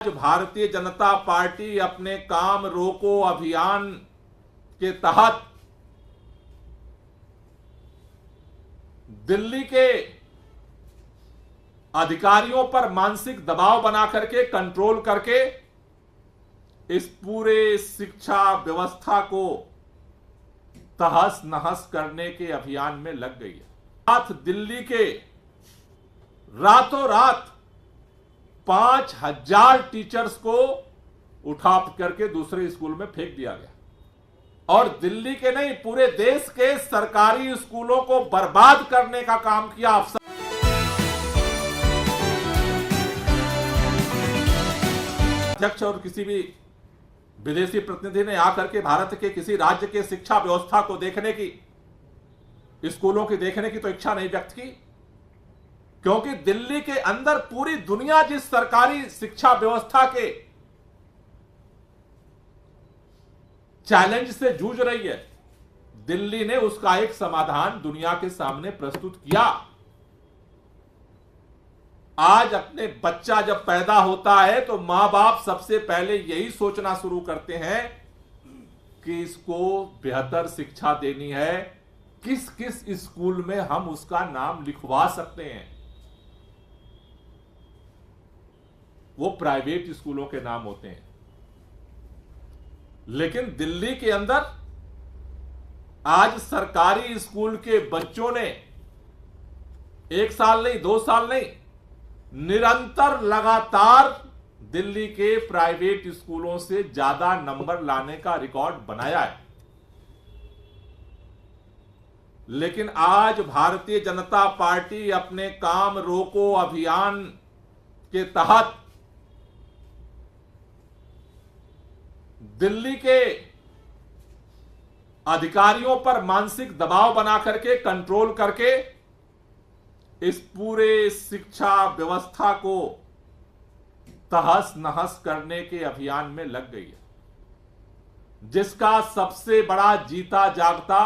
आज भारतीय जनता पार्टी अपने काम रोको अभियान के तहत दिल्ली के अधिकारियों पर मानसिक दबाव बना करके कंट्रोल करके इस पूरे शिक्षा व्यवस्था को तहस नहस करने के अभियान में लग गई है। आज दिल्ली के रातों रात 5000 टीचर्स को उठा करके दूसरे स्कूल में फेंक दिया गया और दिल्ली के नहीं पूरे देश के सरकारी स्कूलों को बर्बाद करने का काम किया। अफसर अध्यक्ष और किसी भी विदेशी प्रतिनिधि ने आकर के भारत के किसी राज्य के शिक्षा व्यवस्था को देखने की, स्कूलों की देखने की तो इच्छा नहीं व्यक्त की, क्योंकि दिल्ली के अंदर पूरी दुनिया जिस सरकारी शिक्षा व्यवस्था के चैलेंज से जूझ रही है, दिल्ली ने उसका एक समाधान दुनिया के सामने प्रस्तुत किया। आज अपने बच्चा जब पैदा होता है तो मां बाप सबसे पहले यही सोचना शुरू करते हैं कि इसको बेहतर शिक्षा देनी है, किस किस स्कूल में हम उसका नाम लिखवा सकते हैं। वो प्राइवेट स्कूलों के नाम होते हैं, लेकिन दिल्ली के अंदर आज सरकारी स्कूल के बच्चों ने 1 साल नहीं 2 साल नहीं निरंतर लगातार दिल्ली के प्राइवेट स्कूलों से ज्यादा नंबर लाने का रिकॉर्ड बनाया है। लेकिन आज भारतीय जनता पार्टी अपने काम रोको अभियान के तहत दिल्ली के अधिकारियों पर मानसिक दबाव बना करके कंट्रोल करके इस पूरे शिक्षा व्यवस्था को तहस नहस करने के अभियान में लग गई है, जिसका सबसे बड़ा जीता जागता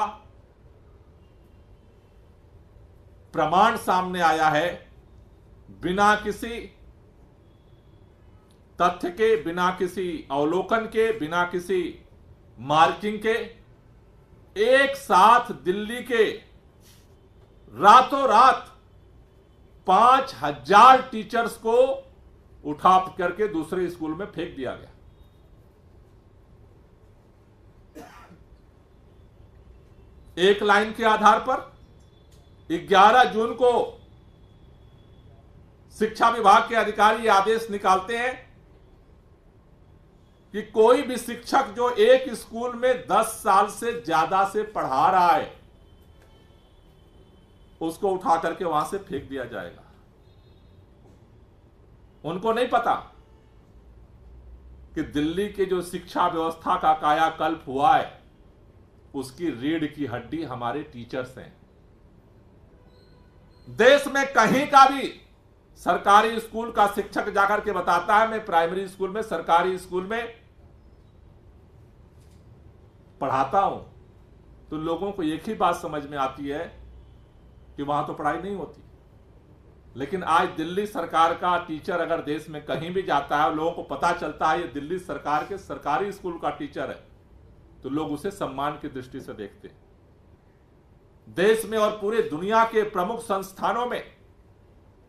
प्रमाण सामने आया है। बिना किसी तथ्य के, बिना किसी अवलोकन के, बिना किसी मार्किंग के, एक साथ दिल्ली के रातों रात 5000 टीचर्स को उठा करके दूसरे स्कूल में फेंक दिया गया। एक लाइन के आधार पर 11 जून को शिक्षा विभाग के अधिकारी आदेश निकालते हैं कि कोई भी शिक्षक जो एक स्कूल में 10 साल से ज्यादा से पढ़ा रहा है उसको उठा करके वहां से फेंक दिया जाएगा। उनको नहीं पता कि दिल्ली के जो शिक्षा व्यवस्था का कायाकल्प हुआ है उसकी रीढ़ की हड्डी हमारे टीचर्स हैं। देश में कहीं का भी सरकारी स्कूल का शिक्षक जाकर के बताता है मैं प्राइमरी स्कूल में, सरकारी स्कूल में पढ़ाता हूं, तो लोगों को एक ही बात समझ में आती है कि वहां तो पढ़ाई नहीं होती। लेकिन आज दिल्ली सरकार का टीचर अगर देश में कहीं भी जाता है और लोगों को पता चलता है ये दिल्ली सरकार के सरकारी स्कूल का टीचर है, तो लोग उसे सम्मान की दृष्टि से देखते हैं। देश में और पूरे दुनिया के प्रमुख संस्थानों में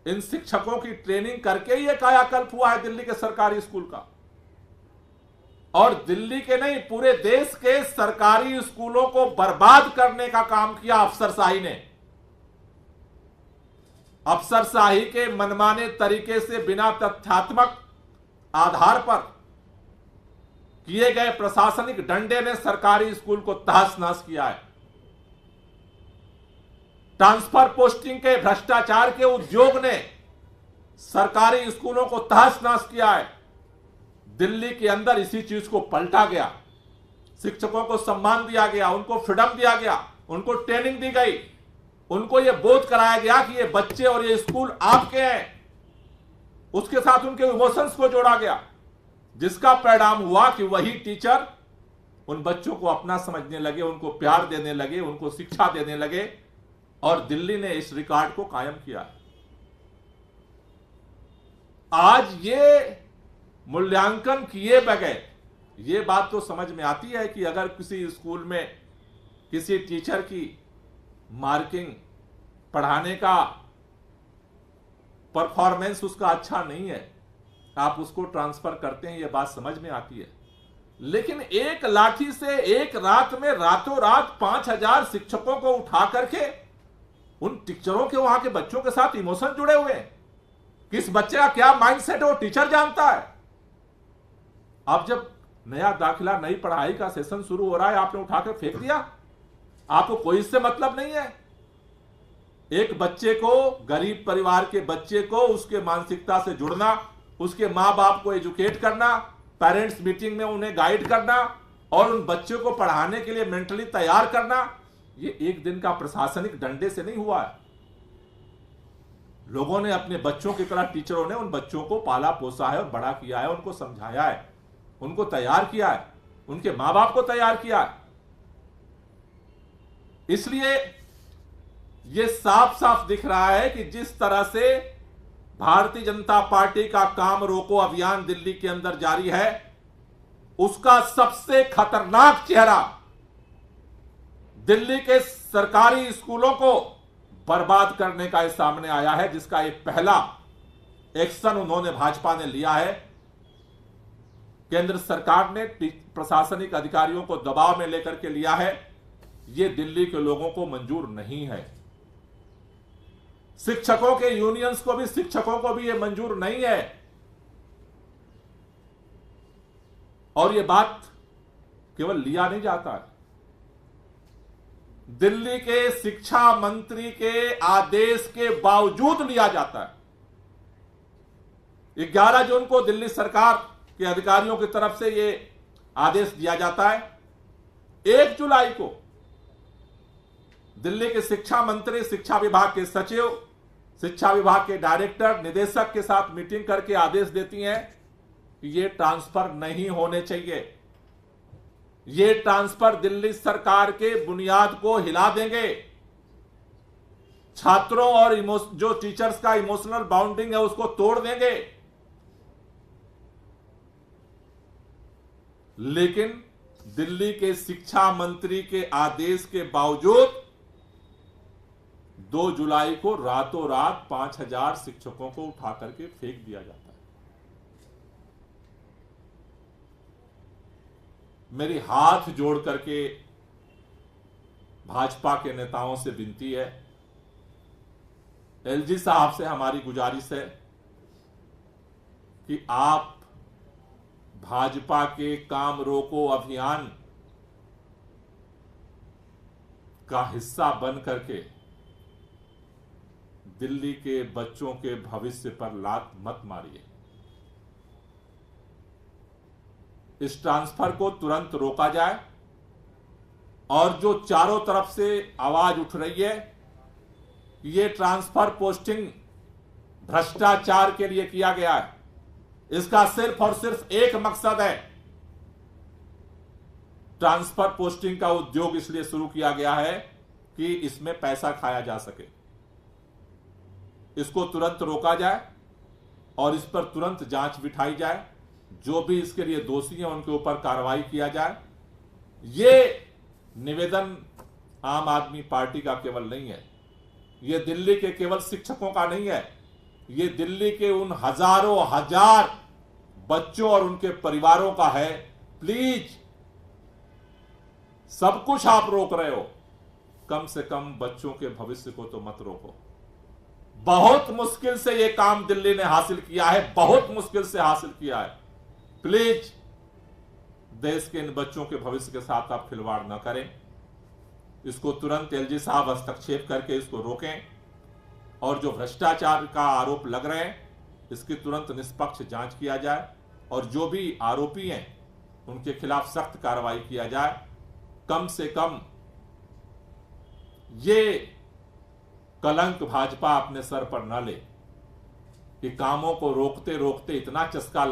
इन शिक्षकों की ट्रेनिंग करके ये कायाकल्प हुआ है दिल्ली के सरकारी स्कूल का। और दिल्ली के नहीं पूरे देश के सरकारी स्कूलों को बर्बाद करने का काम किया अफसरशाही ने। अफसरशाही के मनमाने तरीके से बिना तथ्यात्मक आधार पर किए गए प्रशासनिक डंडे ने सरकारी स्कूल को तहस नहस किया है। ट्रांसफर पोस्टिंग के भ्रष्टाचार के उद्योग ने सरकारी स्कूलों को तहस नहस किया है। दिल्ली के अंदर इसी चीज को पलटा गया, शिक्षकों को सम्मान दिया गया, उनको फ्रीडम दिया गया, उनको ट्रेनिंग दी गई, उनको यह बोध कराया गया कि ये बच्चे और ये स्कूल आपके हैं। उसके साथ उनके इमोशंस को जोड़ा गया, जिसका परिणाम हुआ कि वही टीचर उन बच्चों को अपना समझने लगे, उनको प्यार देने लगे, उनको शिक्षा देने लगे और दिल्ली ने इस रिकॉर्ड को कायम किया। आज ये मूल्यांकन किए बगैर ये बात तो समझ में आती है कि अगर किसी स्कूल में किसी टीचर की मार्किंग, पढ़ाने का परफॉर्मेंस उसका अच्छा नहीं है, आप उसको ट्रांसफर करते हैं, ये बात समझ में आती है। लेकिन एक लाठी से एक रात में रातों रात 5000 शिक्षकों को उठा करके उन टीचरों के, वहां के बच्चों के साथ इमोशन जुड़े हुए हैं। किस बच्चे का क्या माइंडसेट है वो टीचर जानता है। अब जब नया दाखिला, नई पढ़ाई का सेशन शुरू हो रहा है, आपने उठा कर फेंक दिया, आपको कोई इससे मतलब नहीं है। एक बच्चे को, गरीब परिवार के बच्चे को, उसके मानसिकता से जुड़ना, उसके मां बाप को एजुकेट करना, पेरेंट्स मीटिंग में उन्हें गाइड करना और उन बच्चों को पढ़ाने के लिए मेंटली तैयार करना, ये एक दिन का प्रशासनिक डंडे से नहीं हुआ है। लोगों ने अपने बच्चों की तरह, टीचरों ने उन बच्चों को पाला पोसा है और बड़ा किया है, उनको समझाया है, उनको तैयार किया है, उनके मां बाप को तैयार किया है। इसलिए यह साफ साफ दिख रहा है कि जिस तरह से भारतीय जनता पार्टी का काम रोको अभियान दिल्ली के अंदर जारी है, उसका सबसे खतरनाक चेहरा दिल्ली के सरकारी स्कूलों को बर्बाद करने का सामने आया है, जिसका एक पहला एक्शन उन्होंने, भाजपा ने लिया है। केंद्र सरकार ने प्रशासनिक अधिकारियों को दबाव में लेकर के लिया है। यह दिल्ली के लोगों को मंजूर नहीं है। शिक्षकों के यूनियंस को भी, शिक्षकों को भी यह मंजूर नहीं है। और यह बात केवल लिया नहीं जाता है, दिल्ली के शिक्षा मंत्री के आदेश के बावजूद लिया जाता है। 11 जून को दिल्ली सरकार के अधिकारियों की तरफ से यह आदेश दिया जाता है। 1 जुलाई को दिल्ली के शिक्षा मंत्री, शिक्षा विभाग के सचिव, शिक्षा विभाग के डायरेक्टर, निदेशक के साथ मीटिंग करके आदेश देती हैं कि ये ट्रांसफर नहीं होने चाहिए। ये ट्रांसफर दिल्ली सरकार के बुनियाद को हिला देंगे। छात्रों और जो टीचर्स का इमोशनल बाउंडिंग है उसको तोड़ देंगे। लेकिन दिल्ली के शिक्षा मंत्री के आदेश के बावजूद 2 जुलाई को रातों रात 5000 शिक्षकों को उठा करके फेंक दिया जाता है। मेरी हाथ जोड़ करके भाजपा के नेताओं से विनती है, एलजी साहब से हमारी गुजारिश है कि आप भाजपा के काम रोको अभियान का हिस्सा बन करके दिल्ली के बच्चों के भविष्य पर लात मत मारिए। इस ट्रांसफर को तुरंत रोका जाए और जो चारों तरफ से आवाज उठ रही है, ये ट्रांसफर पोस्टिंग भ्रष्टाचार के लिए किया गया है, इसका सिर्फ और सिर्फ एक मकसद है। ट्रांसफर पोस्टिंग का उद्योग इसलिए शुरू किया गया है कि इसमें पैसा खाया जा सके। इसको तुरंत रोका जाए और इस पर तुरंत जांच बिठाई जाए। जो भी इसके लिए दोषी हैं उनके ऊपर कार्रवाई किया जाए। यह निवेदन आम आदमी पार्टी का केवल नहीं है, यह दिल्ली के केवल शिक्षकों का नहीं है, यह दिल्ली के उन हजारों हजार बच्चों और उनके परिवारों का है। प्लीज, सब कुछ आप रोक रहे हो, कम से कम बच्चों के भविष्य को तो मत रोको। बहुत मुश्किल से यह काम दिल्ली ने हासिल किया है, बहुत मुश्किल से हासिल किया है। प्लीज, देश के इन बच्चों के भविष्य के साथ आप खिलवाड़ न करें। इसको तुरंत एलजी साहब हस्तक्षेप करके इसको रोकें और जो भ्रष्टाचार का आरोप लग रहे हैं इसकी तुरंत निष्पक्ष जांच किया जाए और जो भी आरोपी हैं उनके खिलाफ सख्त कार्रवाई किया जाए। कम से कम ये कलंक भाजपा अपने सर पर न ले कि कामों को रोकते रोकते इतना चस्का